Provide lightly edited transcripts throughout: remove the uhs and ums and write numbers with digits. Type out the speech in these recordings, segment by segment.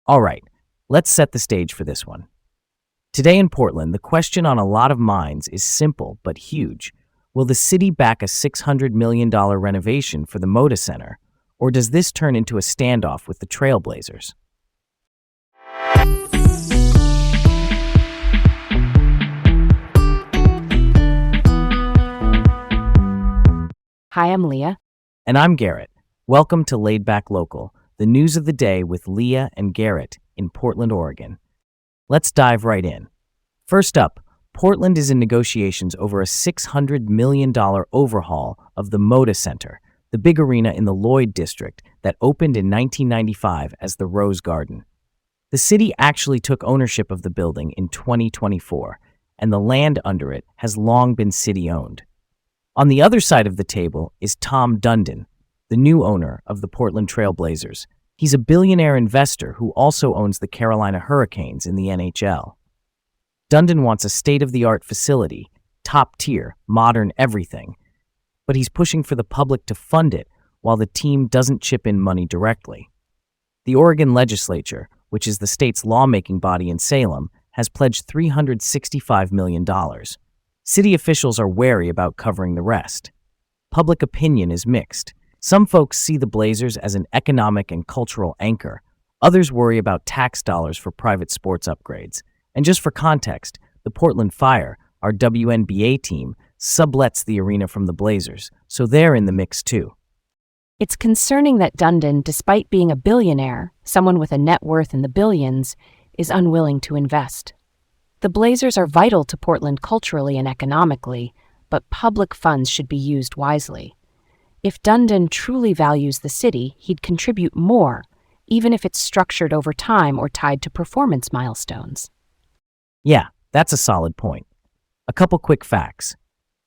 All right, let's set the stage for this one. Today in Portland, the question on a lot of minds is simple but huge. Will the city back a $600 million renovation for the Moda Center, or does this turn into a standoff with the Trailblazers? Hi, I'm Leah. And I'm Garrett. Welcome to Laid Back Local, the news of the day with Leah and Garrett in Portland, Oregon. Let's dive right in. First up, Portland is in negotiations over a $600 million overhaul of the Moda Center, the big arena in the Lloyd district that opened in 1995 as the Rose Garden. The city actually took ownership of the building in 2024, and the land under it has long been city-owned. On the other side of the table is Tom Dundon, the new owner of the Portland Trailblazers. He's a billionaire investor who also owns the Carolina Hurricanes in the NHL. Dundon wants a state-of-the-art facility, top-tier, modern everything, but he's pushing for the public to fund it while the team doesn't chip in money directly. The Oregon legislature, which is the state's lawmaking body in Salem, has pledged $365 million. City officials are wary about covering the rest. Public opinion is mixed. Some folks see the Blazers as an economic and cultural anchor. Others worry about tax dollars for private sports upgrades. And just for context, the Portland Fire, our WNBA team, sublets the arena from the Blazers, so they're in the mix too. It's concerning that Dundon, despite being a billionaire, someone with a net worth in the billions, is unwilling to invest. The Blazers are vital to Portland culturally and economically, but public funds should be used wisely. If Dundon truly values the city, he'd contribute more, even if it's structured over time or tied to performance milestones. Yeah, that's a solid point. A couple quick facts.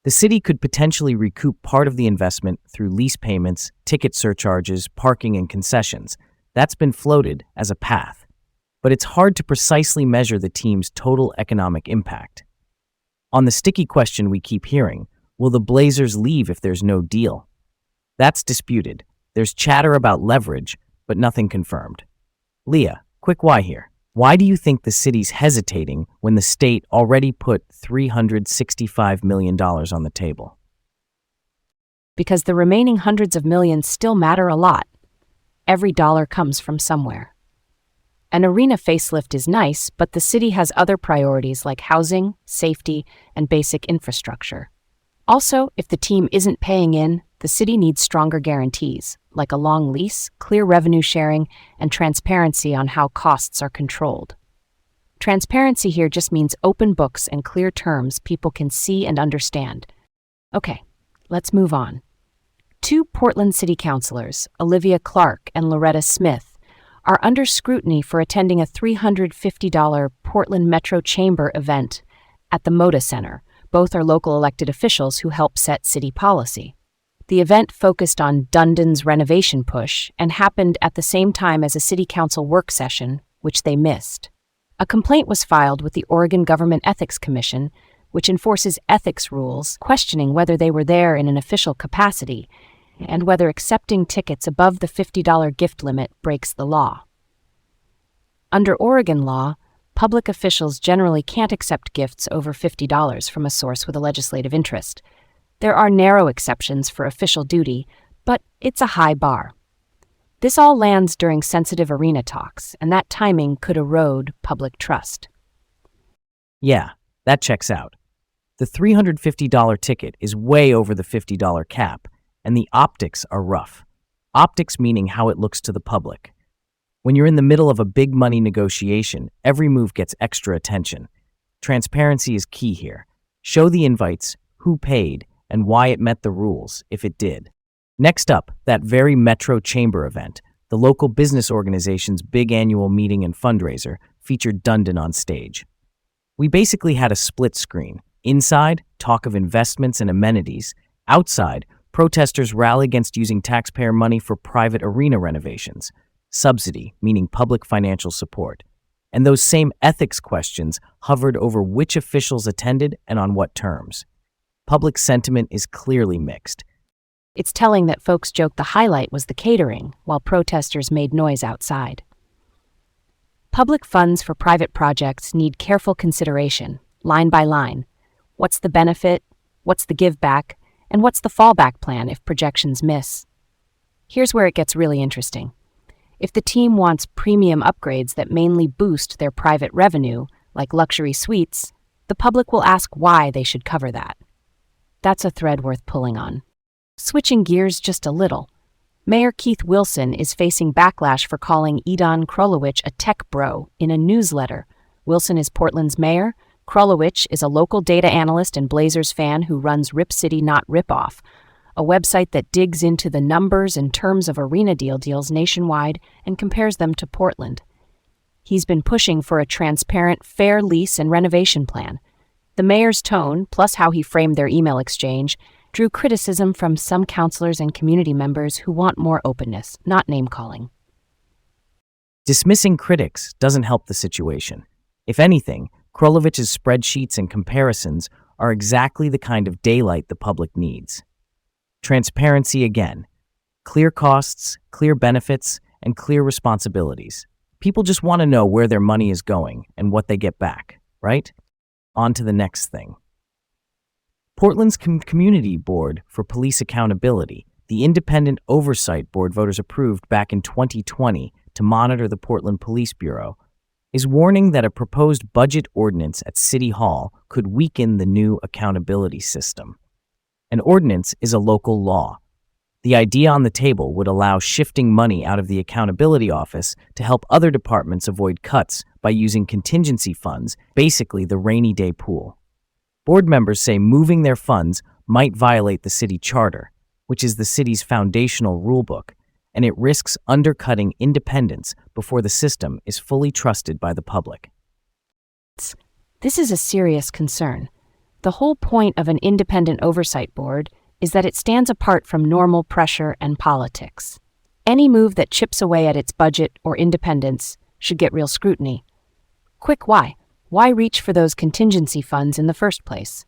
The city could potentially recoup part of the investment through lease payments, ticket surcharges, parking, and concessions. That's been floated as a path. But it's hard to precisely measure the team's total economic impact. On the sticky question we keep hearing, will the Blazers leave if there's no deal? That's disputed. There's chatter about leverage, but nothing confirmed. Leah, quick why here. Why do you think the city's hesitating when the state already put $365 million on the table? Because the remaining hundreds of millions still matter a lot. Every dollar comes from somewhere. An arena facelift is nice, but the city has other priorities like housing, safety, and basic infrastructure. Also, if the team isn't paying in, the city needs stronger guarantees, like a long lease, clear revenue sharing, and transparency on how costs are controlled. Transparency here just means open books and clear terms people can see and understand. Okay, let's move on. Two Portland city councilors, Olivia Clark and Loretta Smith, are under scrutiny for attending a $350 Portland Metro Chamber event at the Moda Center. Both are local elected officials who help set city policy. The event focused on Dundon's renovation push and happened at the same time as a city council work session, which they missed. A complaint was filed with the Oregon Government Ethics Commission, which enforces ethics rules, questioning whether they were there in an official capacity and whether accepting tickets above the $50 gift limit breaks the law. Under Oregon law, public officials generally can't accept gifts over $50 from a source with a legislative interest. There are narrow exceptions for official duty, but it's a high bar. This all lands during sensitive arena talks, and that timing could erode public trust. Yeah, that checks out. The $350 ticket is way over the $50 cap, and the optics are rough. Optics meaning how it looks to the public. When you're in the middle of a big money negotiation, every move gets extra attention. Transparency is key here. Show the invites, who paid, and why it met the rules, if it did. Next up, that very Metro Chamber event, the local business organization's big annual meeting and fundraiser, featured Dundon on stage. We basically had a split screen. Inside, talk of investments and amenities. Outside, protesters rally against using taxpayer money for private arena renovations. Subsidy, meaning public financial support. And those same ethics questions hovered over which officials attended and on what terms. Public sentiment is clearly mixed. It's telling that folks joked the highlight was the catering, while protesters made noise outside. Public funds for private projects need careful consideration, line by line. What's the benefit? What's the give back? And what's the fallback plan if projections miss? Here's where it gets really interesting. If the team wants premium upgrades that mainly boost their private revenue, like luxury suites, the public will ask why they should cover that. That's a thread worth pulling on. Switching gears just a little, Mayor Keith Wilson is facing backlash for calling Edon Krolowicz a tech bro in a newsletter. Wilson is Portland's mayor. Krolowicz is a local data analyst and Blazers fan who runs Rip City Not Rip Off, a website that digs into the numbers and terms of arena deals nationwide and compares them to Portland. He's been pushing for a transparent, fair lease and renovation plan. The mayor's tone, plus how he framed their email exchange, drew criticism from some councilors and community members who want more openness, not name-calling. Dismissing critics doesn't help the situation. If anything, Krolowicz's spreadsheets and comparisons are exactly the kind of daylight the public needs. Transparency again. Clear costs, clear benefits, and clear responsibilities. People just want to know where their money is going and what they get back, right? On to the next thing. Portland's Community Board for Police Accountability, the independent oversight board voters approved back in 2020 to monitor the Portland Police Bureau, is warning that a proposed budget ordinance at City Hall could weaken the new accountability system. An ordinance is a local law. The idea on the table would allow shifting money out of the accountability office to help other departments avoid cuts by using contingency funds, basically the rainy day pool. Board members say moving their funds might violate the city charter, which is the city's foundational rulebook, and it risks undercutting independence before the system is fully trusted by the public. This is a serious concern. The whole point of an independent oversight board is that it stands apart from normal pressure and politics. Any move that chips away at its budget or independence should get real scrutiny. Quick why? Why reach for those contingency funds in the first place?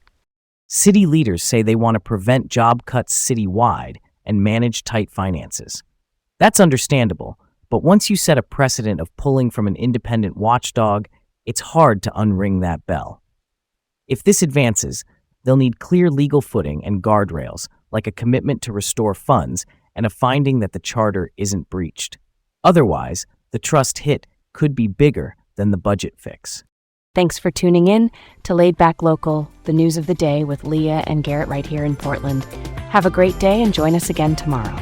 City leaders say they want to prevent job cuts citywide and manage tight finances. That's understandable, but once you set a precedent of pulling from an independent watchdog, it's hard to unring that bell. If this advances, they'll need clear legal footing and guardrails, like a commitment to restore funds and a finding that the charter isn't breached. Otherwise, the trust hit could be bigger than the budget fix. Thanks for tuning in to Laid Back Local, the news of the day with Leah and Garrett right here in Portland. Have a great day and join us again tomorrow.